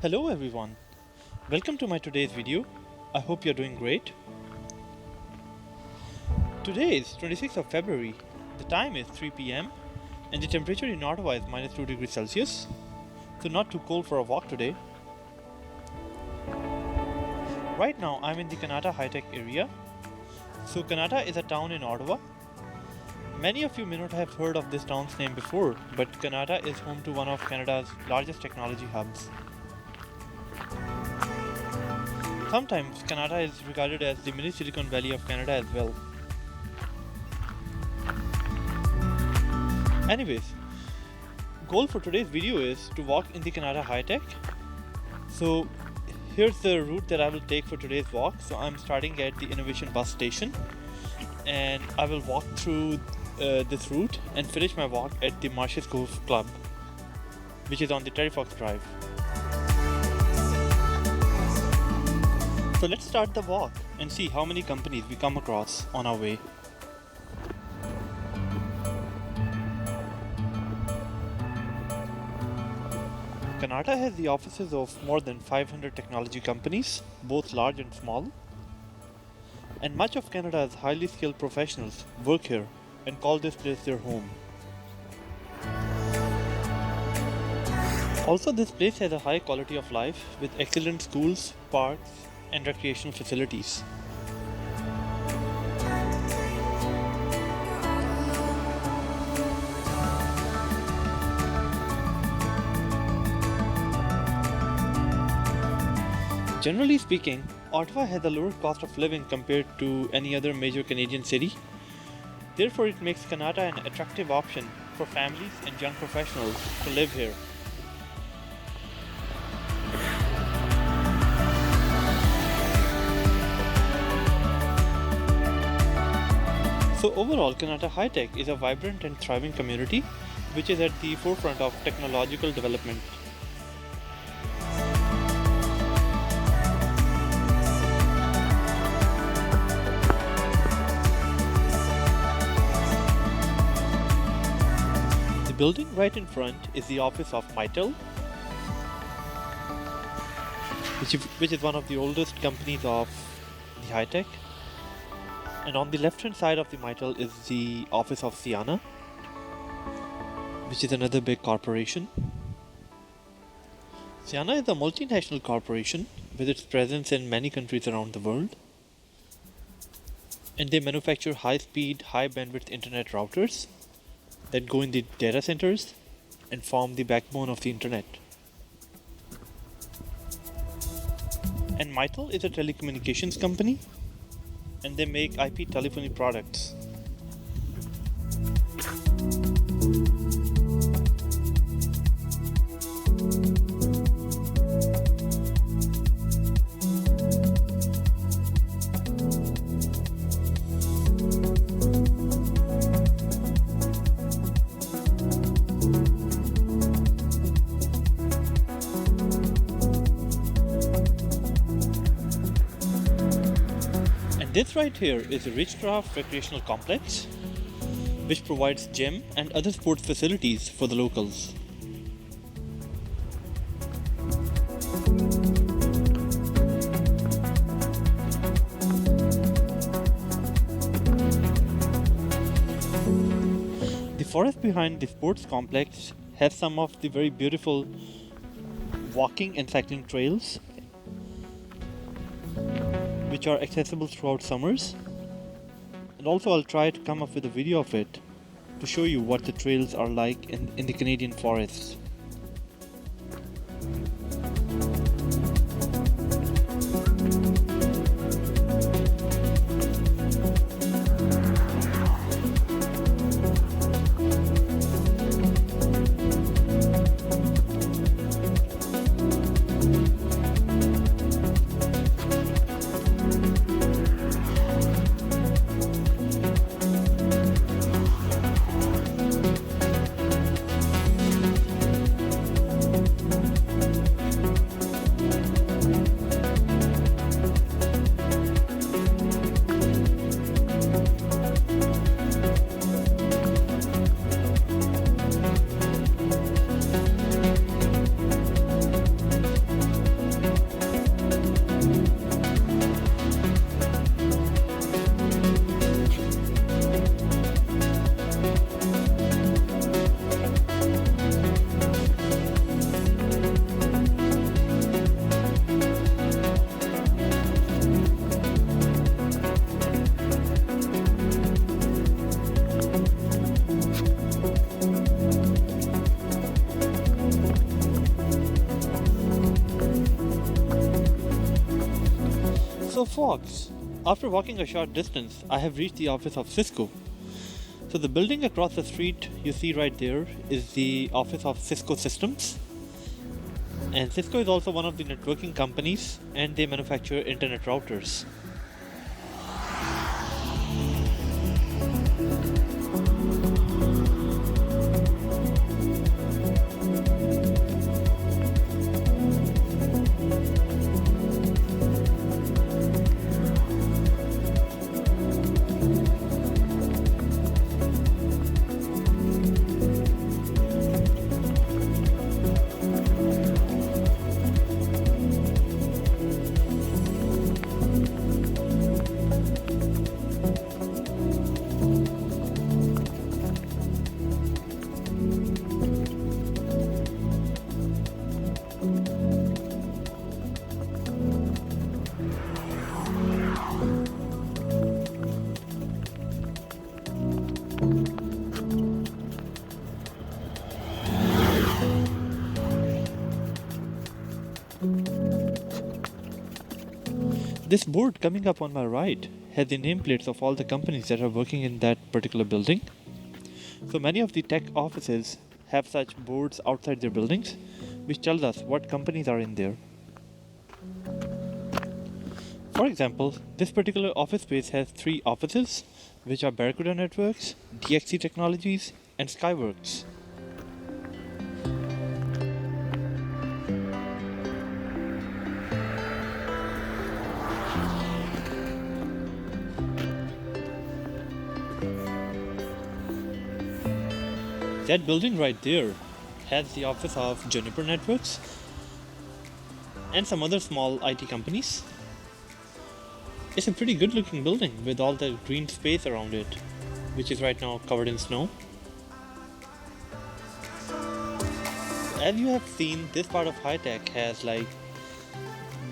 Hello everyone, welcome to my today's video. I hope you're doing great. Today is 26th of February, the time is 3 p.m. and the temperature in Ottawa is minus 2 degrees Celsius, so not too cold for a walk today. Right now I'm in the Kanata high-tech area. So Kanata is a town in Ottawa. Many of you may not have heard of this town's name before, but Kanata is home to one of Canada's largest technology hubs. Sometimes Kanata is regarded as the mini Silicon Valley of Canada as well. Anyways, goal for today's video is to walk in the Kanata high-tech. So here's the route that I will take for today's walk. So I'm starting at the Innovation bus station and I will walk through this route and finish my walk at the Marshes Golf Club, which is on the Terry Fox Drive. So let's start the walk and see how many companies we come across on our way. Kanata has the offices of more than 500 technology companies, both large and small. And much of Canada's highly skilled professionals work here and call this place their home. Also, this place has a high quality of life with excellent schools, parks, and recreational facilities. Generally speaking, Ottawa has a lower cost of living compared to any other major Canadian city. Therefore, it makes Kanata an attractive option for families and young professionals to live here. So overall, Kanata High-Tech is a vibrant and thriving community which is at the forefront of technological development. The building right in front is the office of Marvell, which is one of the oldest companies of the high-tech. And on the left-hand side of the Marvell is the office of Ciena, which is another big corporation. Ciena is a multinational corporation with its presence in many countries around the world. And they manufacture high-speed, high-bandwidth internet routers that go in the data centers and form the backbone of the internet. And Marvell is a telecommunications company, and they make IP telephony products. This right here is a Ridgecraft Recreational Complex, which provides gym and other sports facilities for the locals. The forest behind the sports complex has some of the very beautiful walking and cycling trails, which are accessible throughout summers. And also I'll try to come up with a video of it to show you what the trails are like in the Canadian forests. So folks, after walking a short distance, I have reached the office of Cisco. So the building across the street you see right there is the office of Cisco Systems. And Cisco is also one of the networking companies and they manufacture internet routers. This board coming up on my right has the nameplates of all the companies that are working in that particular building. So many of the tech offices have such boards outside their buildings, which tells us what companies are in there. For example, this particular office space has 3 offices, which are Barracuda Networks, DXC Technologies, and Skyworks. That building right there has the office of Juniper Networks and some other small IT companies. It's a pretty good looking building with all the green space around it, which is right now covered in snow. As you have seen, this part of high-tech has like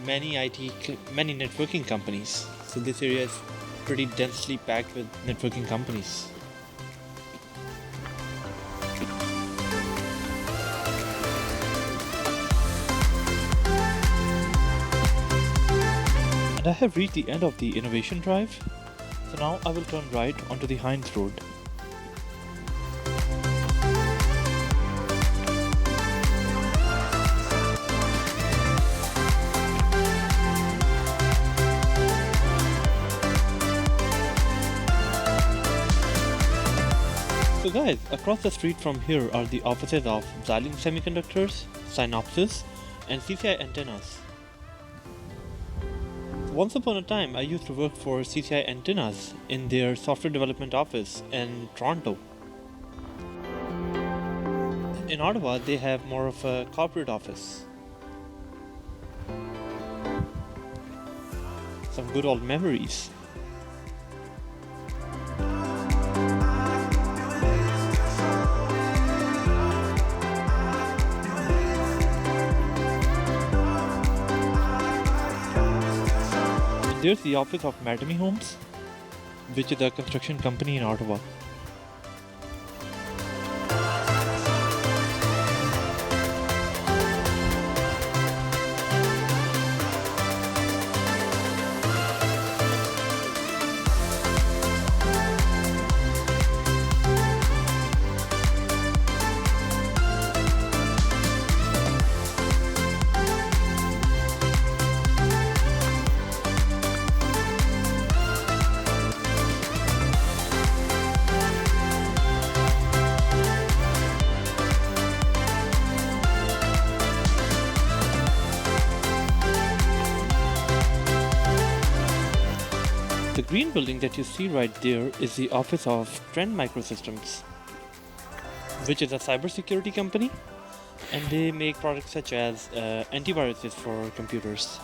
many networking companies. So this area is pretty densely packed with networking companies. And I have reached the end of the Innovation Drive, so now I will turn right onto the Hines Road. So guys, across the street from here are the offices of Xilinx Semiconductors, Synopsys, and CCI Antennas. Once upon a time, I used to work for CCI Antennas in their software development office in Toronto. In Ottawa, they have more of a corporate office. Some good old memories. There's the office of Mattamy Homes, which is a construction company in Ottawa. The green building that you see right there is the office of Trend Microsystems, which is a cybersecurity company, and they make products such as antiviruses for computers.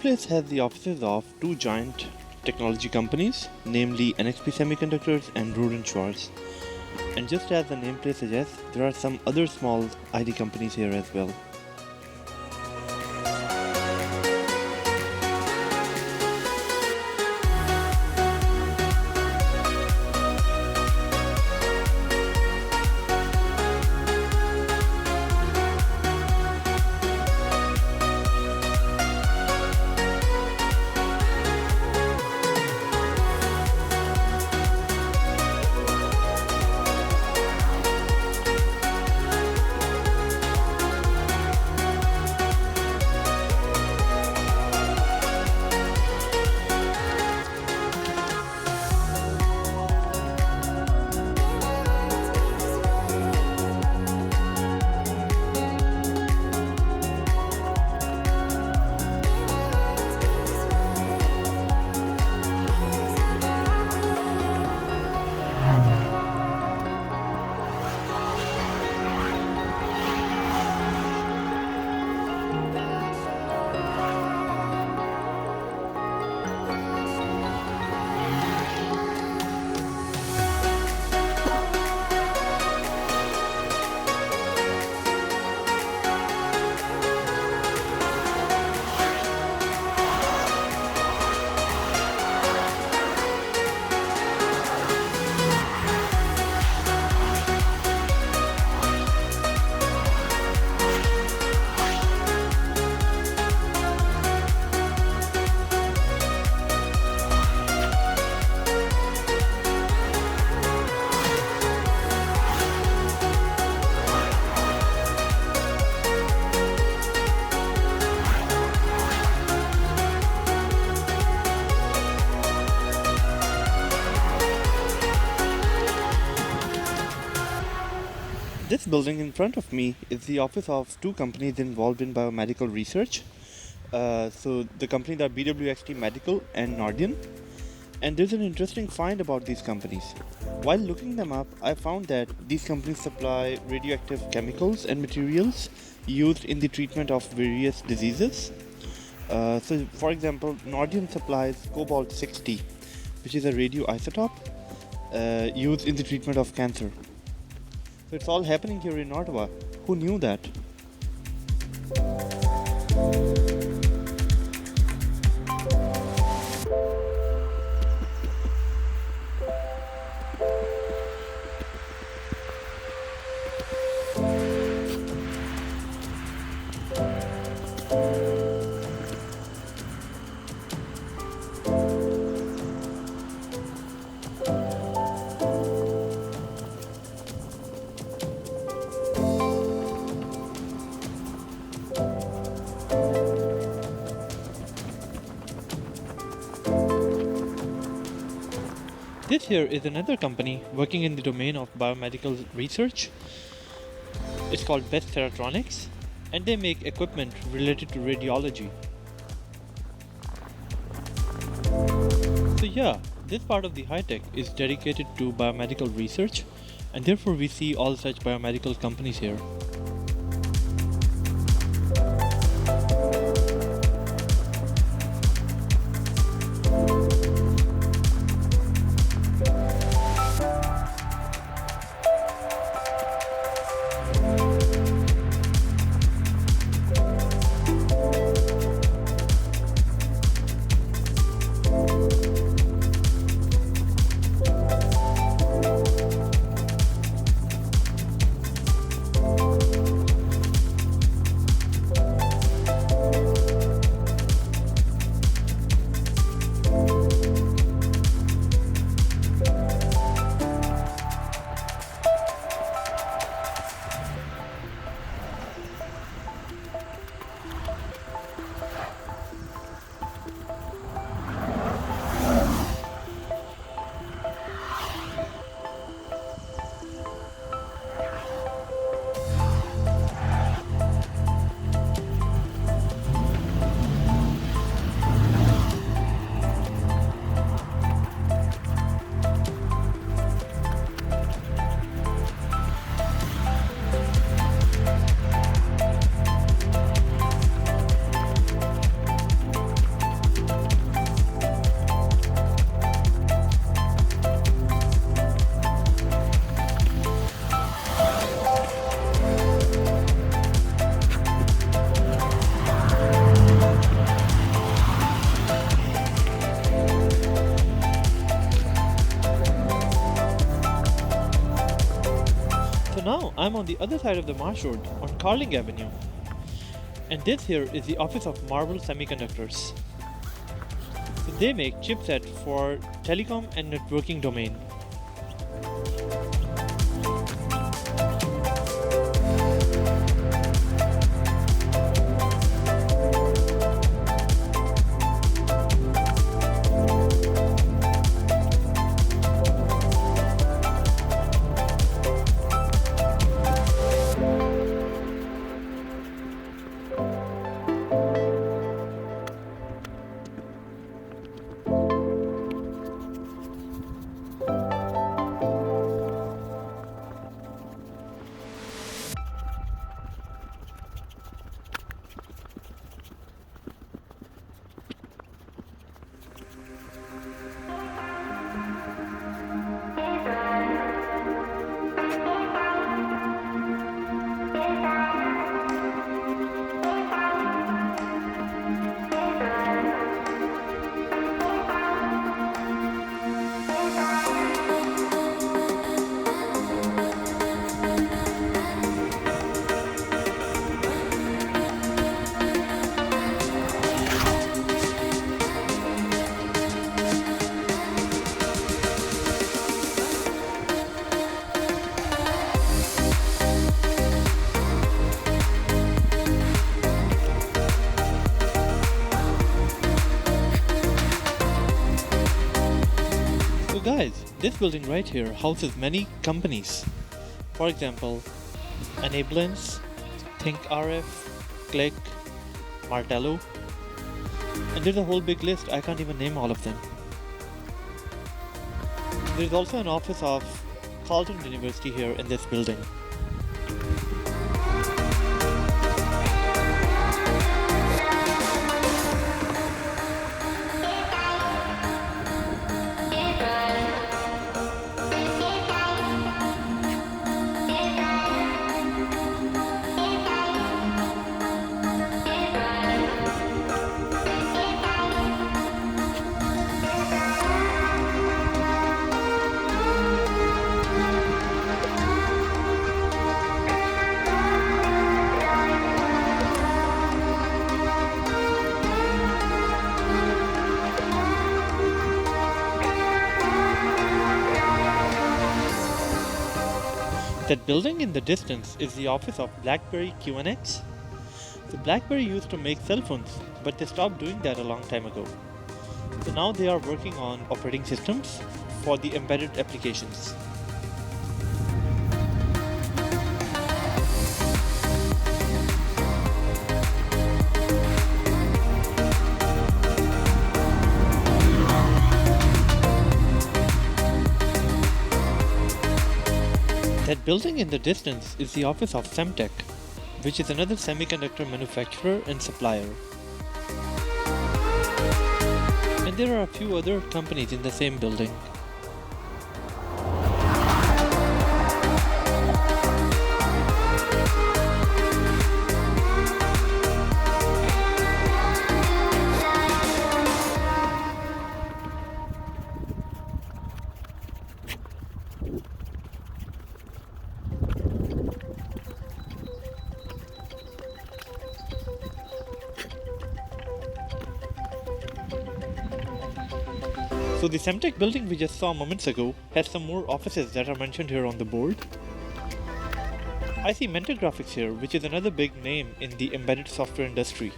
place has the offices of two giant technology companies, namely NXP Semiconductors and Rohde & Schwarz. And just as the nameplate suggests, there are some other small IT companies here as well. This building in front of me is the office of two companies involved in biomedical research. So the companies are BWXT Medical and Nordion. And there's an interesting find about these companies. While looking them up, I found that these companies supply radioactive chemicals and materials used in the treatment of various diseases. So for example, Nordion supplies cobalt-60, which is a radioisotope used in the treatment of cancer. So it's all happening here in Ottawa. Who knew that? This here is another company working in the domain of biomedical research. It's called Best Theratronics, and they make equipment related to radiology. So yeah, this part of the high tech is dedicated to biomedical research, and therefore we see all such biomedical companies here. I'm on the other side of the Marsh Road on Carling Avenue. And this here is the office of Marvell Semiconductors. So they make chipsets for telecom and networking domain. Guys, this building right here houses many companies. For example, Enablance, ThinkRF, Click, Martello, and there's a whole big list. I can't even name all of them. There's also an office of Carleton University here in this building. That building in the distance is the office of Blackberry QNX. So Blackberry used to make cell phones, but they stopped doing that a long time ago. So now they are working on operating systems for the embedded applications. That building in the distance is the office of Semtech, which is another semiconductor manufacturer and supplier. And there are a few other companies in the same building. So the Semtech building we just saw moments ago has some more offices that are mentioned here on the board. I see Mentor Graphics here, which is another big name in the embedded software industry.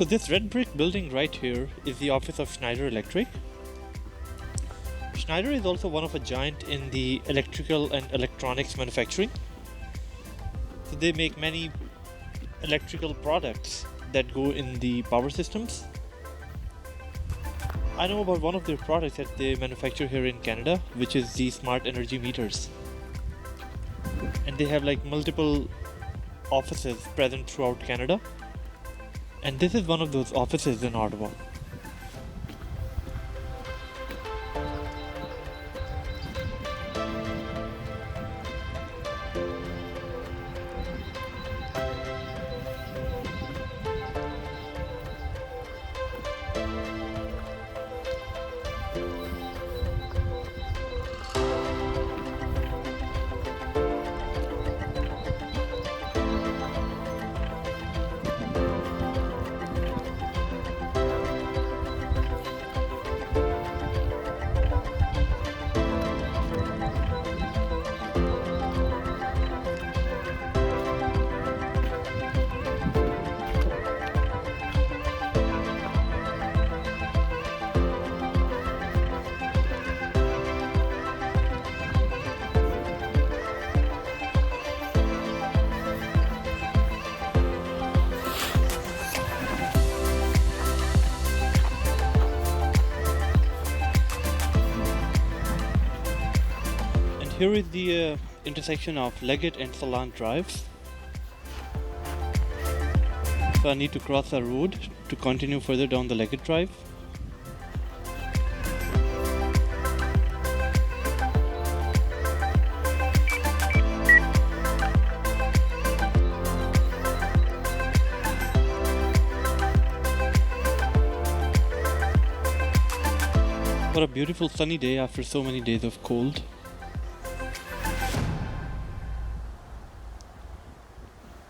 So this red brick building right here is the office of Schneider Electric. Schneider is also one of a giant in the electrical and electronics manufacturing. So they make many electrical products that go in the power systems. I know about one of their products that they manufacture here in Canada, which is the smart energy meters. And they have like multiple offices present throughout Canada. And this is one of those offices in Ottawa. Here is the intersection of Leggett and Salant drives. So I need to cross a road to continue further down the Leggett drive. What a beautiful sunny day after so many days of cold.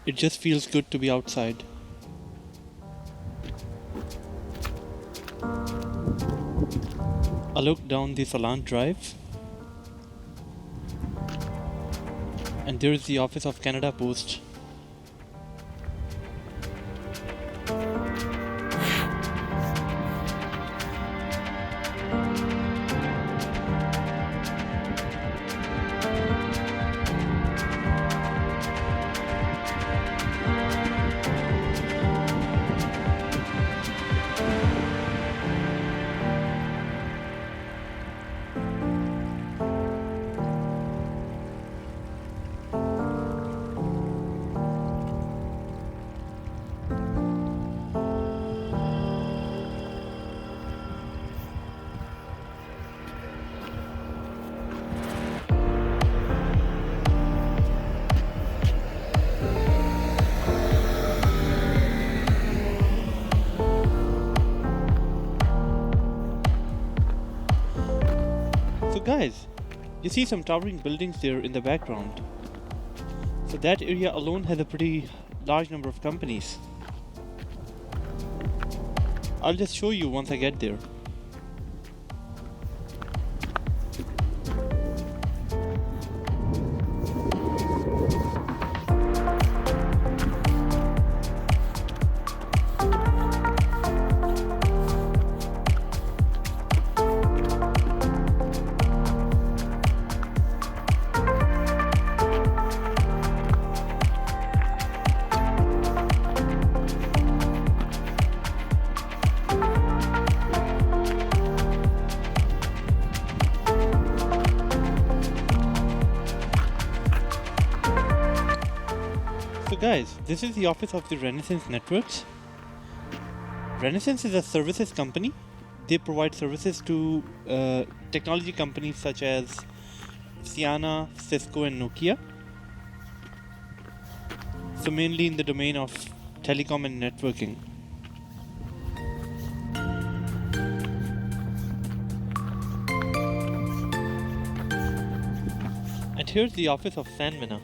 It just feels good to be outside. I look down the Salant Drive, and there is the office of Canada Post. Guys, you see some towering buildings there in the background. So that area alone has a pretty large number of companies. I'll just show you once I get there. Guys, this is the office of the Renaissance Networks. Renaissance is a services company. They provide services to technology companies such as Ciena, Cisco and Nokia. So mainly in the domain of telecom and networking. And here's the office of Sanmina.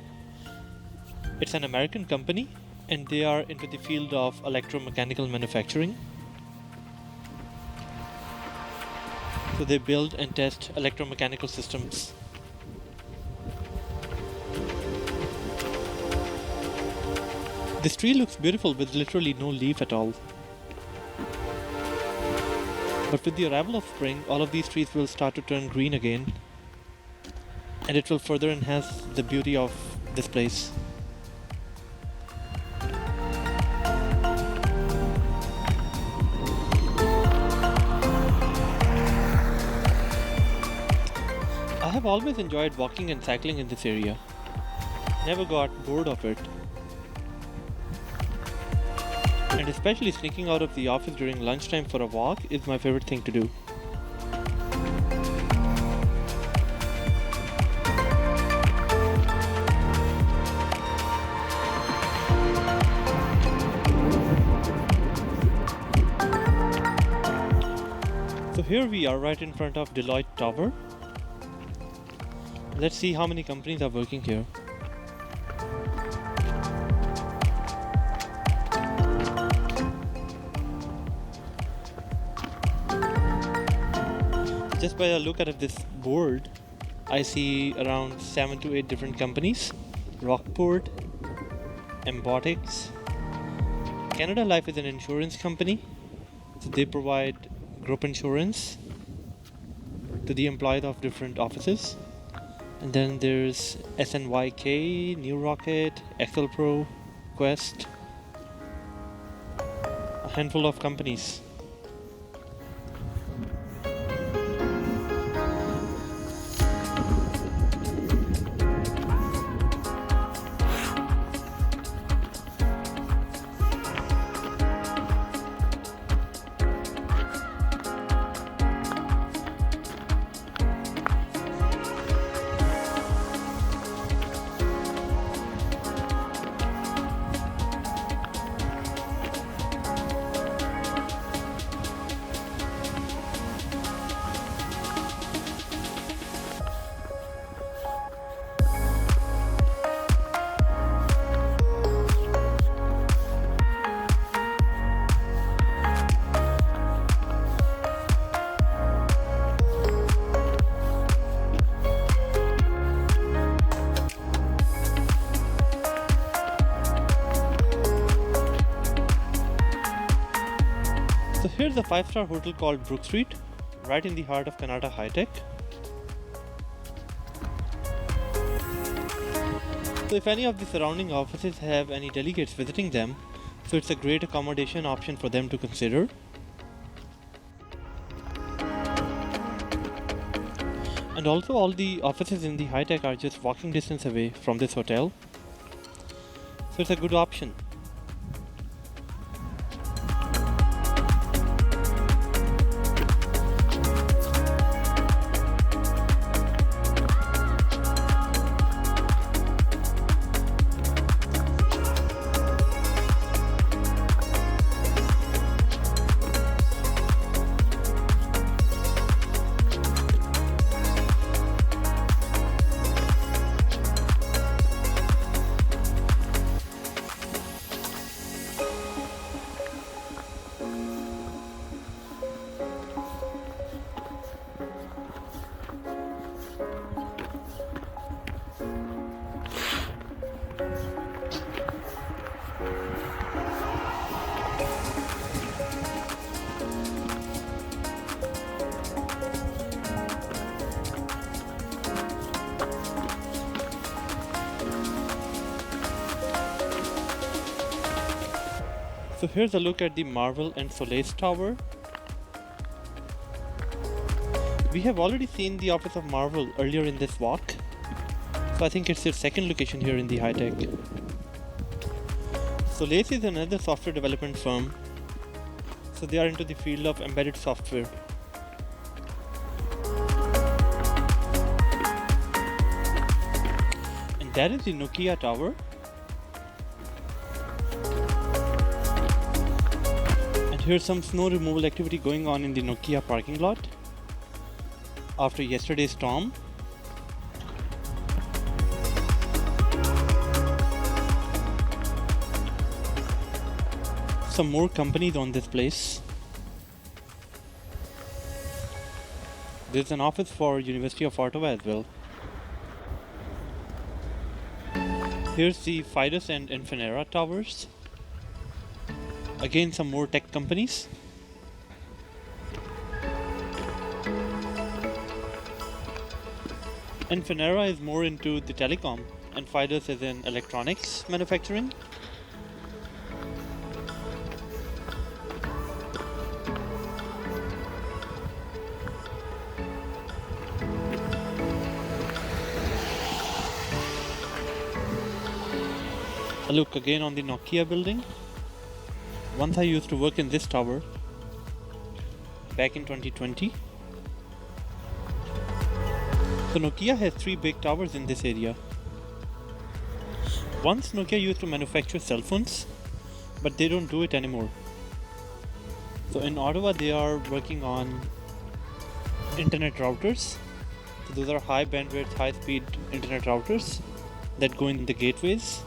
It's an American company and they are into the field of electromechanical manufacturing. So they build and test electromechanical systems. This tree looks beautiful with literally no leaf at all. But with the arrival of spring, all of these trees will start to turn green again. And it will further enhance the beauty of this place. always enjoyed walking and cycling in this area. Never got bored of it. And especially sneaking out of the office during lunchtime for a walk is my favorite thing to do. So here we are right in front of Deloitte Tower. Let's see how many companies are working here. Just by a look at this board, I see around 7 to 8 different companies. Rockport, Embotics. Canada Life is an insurance company, so they provide group insurance to the employees of different offices. And then there's SNYK, New Rocket, Excel Pro, Quest, a handful of companies. So here's a 5-star hotel called Brook Street, right in the heart of Kanata high-tech. So if any of the surrounding offices have any delegates visiting them, so it's a great accommodation option for them to consider. And also all the offices in the high-tech are just walking distance away from this hotel. So it's a good option. So here's a look at the Marvell and Solace Tower. We have already seen the office of Marvell earlier in this walk, so I think it's their second location here in the high-tech. Solace is another software development firm, so they are into the field of embedded software. And that is the Nokia Tower. Here's some snow removal activity going on in the Nokia parking lot after yesterday's storm. Some more companies on this place. There's an office for University of Ottawa as well. Here's the Fidus and Infinera towers. Again, some more tech companies. Infinera is more into the telecom, and Fidus is in electronics manufacturing. A look again on the Nokia building. Once I used to work in this tower back in 2020. So Nokia has 3 big towers in this area. Once Nokia used to manufacture cell phones, but they don't do it anymore. So in Ottawa they are working on internet routers. So those are high bandwidth, high speed internet routers that go in the gateways.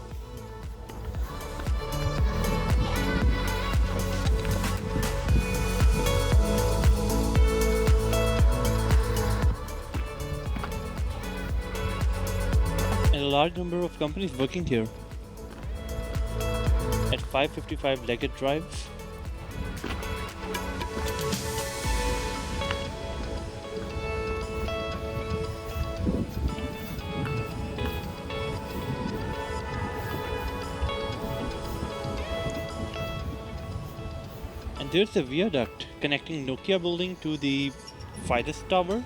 And a large number of companies working here at 555 Leggett Drive. And there's a viaduct connecting Nokia building to the Fidus Tower.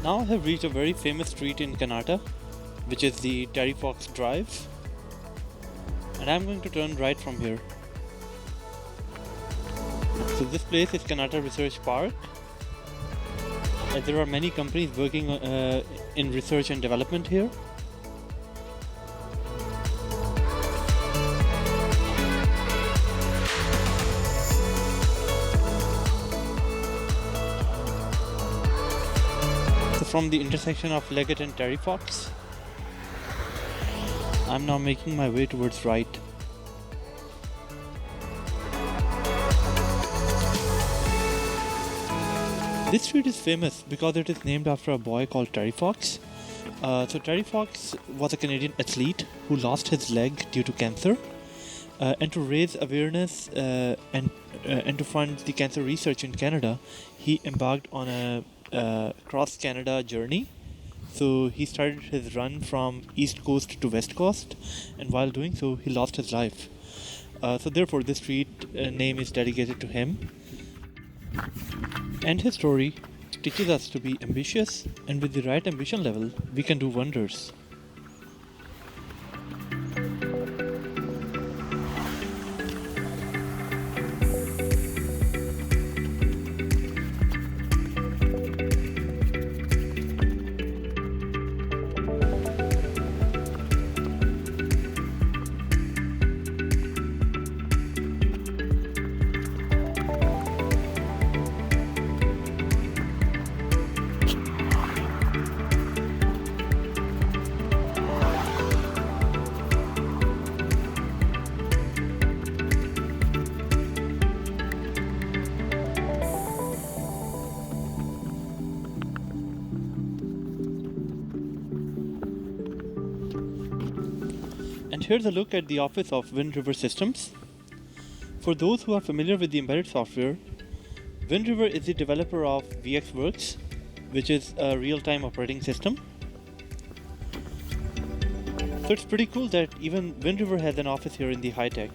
Now I have reached a very famous street in Kanata, which is the Terry Fox Drive, and I'm going to turn right from here. So this place is Kanata Research Park, and there are many companies working in research and development here. From the intersection of Leggett and Terry Fox, I'm now making my way towards right. This street is famous because it is named after a boy called Terry Fox. So Terry Fox was a Canadian athlete who lost his leg due to cancer. And to raise awareness and to fund the cancer research in Canada, he embarked on a cross Canada journey. So he started his run from east coast to west coast, and while doing so he lost his life. So therefore this street name is dedicated to him. And his story teaches us to be ambitious, and with the right ambition level we can do wonders. And here's a look at the office of Wind River Systems. For those who are familiar with the embedded software, Wind River is the developer of VxWorks, which is a real-time operating system. So it's pretty cool that even Wind River has an office here in the high-tech.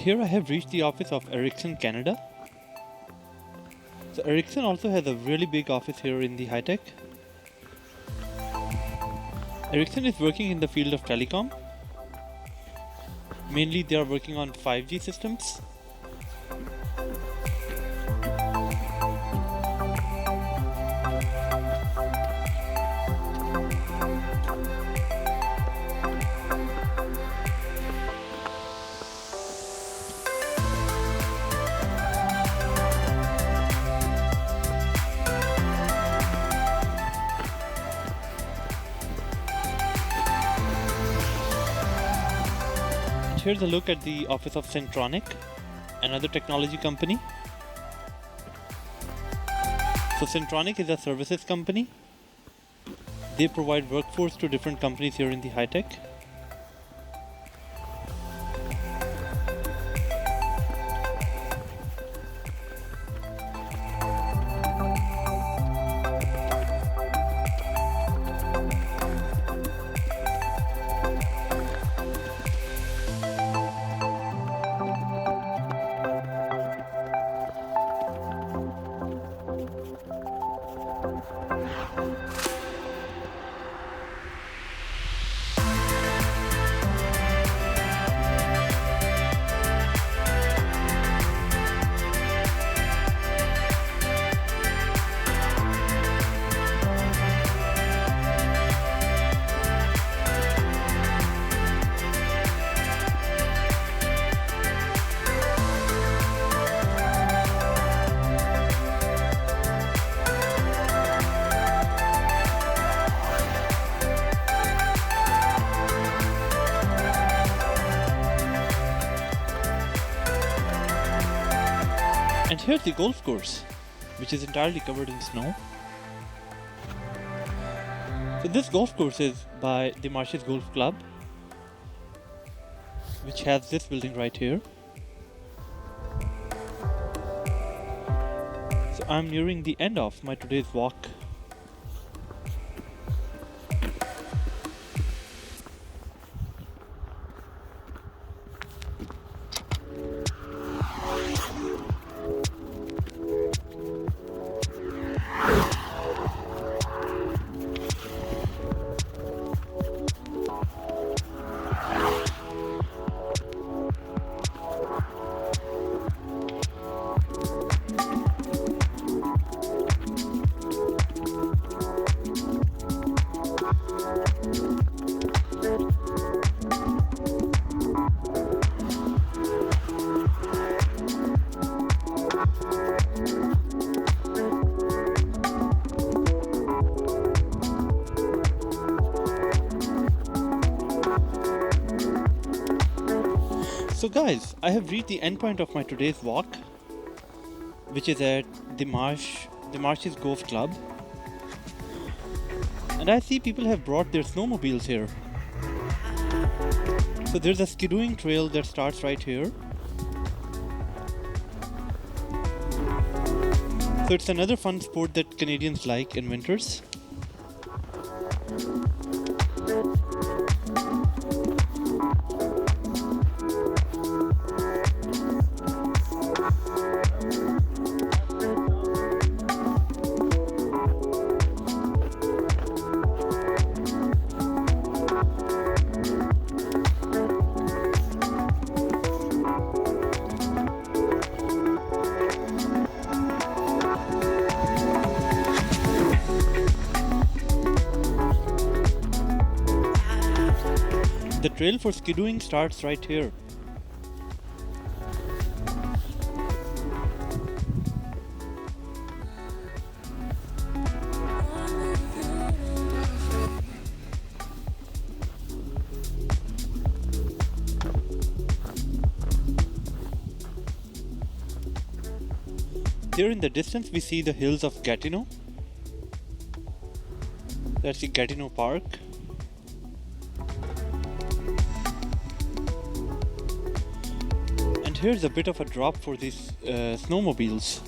here I have reached the office of Ericsson Canada. So Ericsson also has a really big office here in the high-tech. Ericsson is working in the field of telecom. Mainly they are working on 5G systems. Here's a look at the office of Centronic, another technology company. So Centronic is a services company. They provide workforce to different companies here in the high tech. And here's the golf course, which is entirely covered in snow. So this golf course is by the Marshes Golf Club, which has this building right here. So I'm nearing the end of my today's walk. So guys, I have reached the end point of my today's walk, which is at the Marshes Golf Club. And I see people have brought their snowmobiles here. So there's a skidooing trail that starts right here. So it's another fun sport that Canadians like in winters. The trail for skidooing starts right here. Here in the distance we see the hills of Gatineau. That's the Gatineau Park. And here's a bit of a drop for these snowmobiles.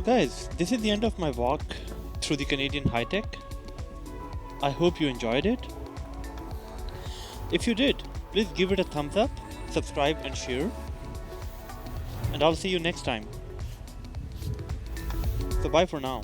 guys, this is the end of my walk through the Canadian high-tech. I hope you enjoyed it. If you did, please give it a thumbs up, subscribe and share. And I'll see you next time. So bye for now.